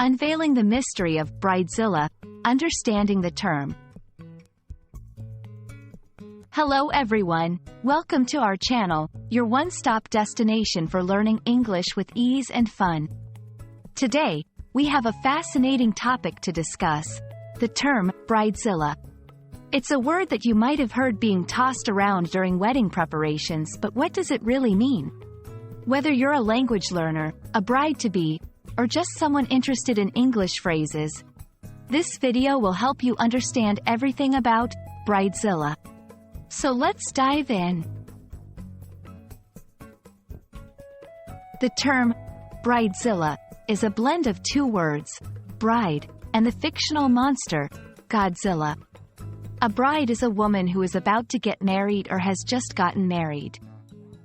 Unveiling the mystery of Bridezilla, understanding the term. Hello everyone, welcome to our channel, your one-stop destination for learning English with ease and fun. Today, we have a fascinating topic to discuss, the term Bridezilla. It's a word that you might have heard being tossed around during wedding preparations, but what does it really mean? Whether you're a language learner, a bride-to-be, or just someone interested in English phrases, this video will help you understand everything about Bridezilla. So let's dive in. The term Bridezilla is a blend of two words, bride, and the fictional monster, Godzilla. A bride is a woman who is about to get married or has just gotten married.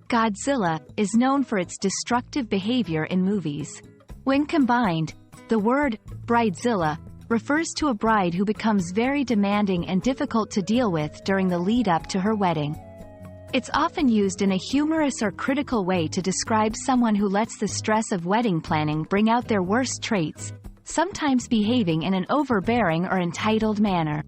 Godzilla is known for its destructive behavior in movies. When combined, the word Bridezilla refers to a bride who becomes very demanding and difficult to deal with during the lead-up to her wedding. It's often used in a humorous or critical way to describe someone who lets the stress of wedding planning bring out their worst traits, sometimes behaving in an overbearing or entitled manner.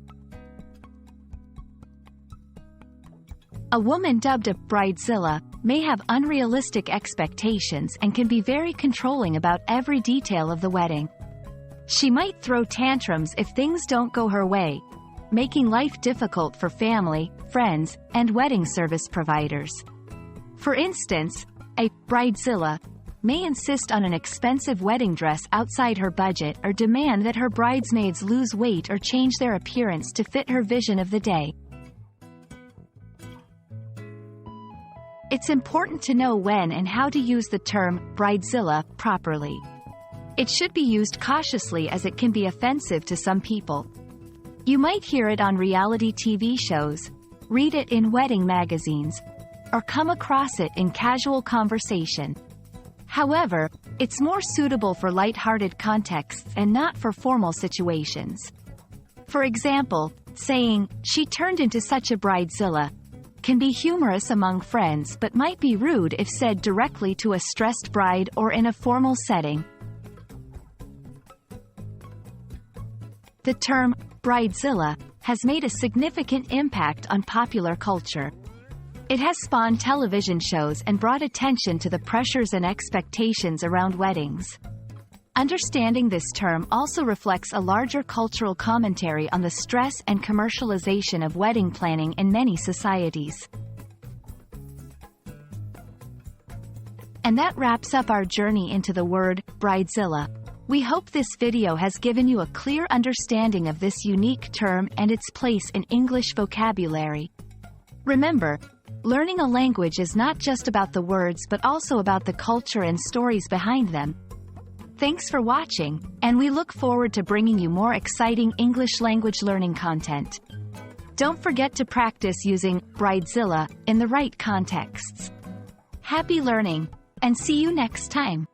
A woman dubbed a Bridezilla may have unrealistic expectations and can be very controlling about every detail of the wedding. She might throw tantrums if things don't go her way, making life difficult for family, friends, and wedding service providers. For instance, a Bridezilla may insist on an expensive wedding dress outside her budget or demand that her bridesmaids lose weight or change their appearance to fit her vision of the day. It's important to know when and how to use the term Bridezilla properly. It should be used cautiously as it can be offensive to some people. You might hear it on reality TV shows, read it in wedding magazines, or come across it in casual conversation. However, it's more suitable for light-hearted contexts and not for formal situations. For example, saying, "She turned into such a Bridezilla," can be humorous among friends but might be rude if said directly to a stressed bride or in a formal setting. The term Bridezilla has made a significant impact on popular culture. It has spawned television shows and brought attention to the pressures and expectations around weddings. Understanding this term also reflects a larger cultural commentary on the stress and commercialization of wedding planning in many societies. And that wraps up our journey into the word Bridezilla. We hope this video has given you a clear understanding of this unique term and its place in English vocabulary. Remember, learning a language is not just about the words but also about the culture and stories behind them. Thanks for watching, and we look forward to bringing you more exciting English language learning content. Don't forget to practice using Bridezilla in the right contexts. Happy learning, and see you next time!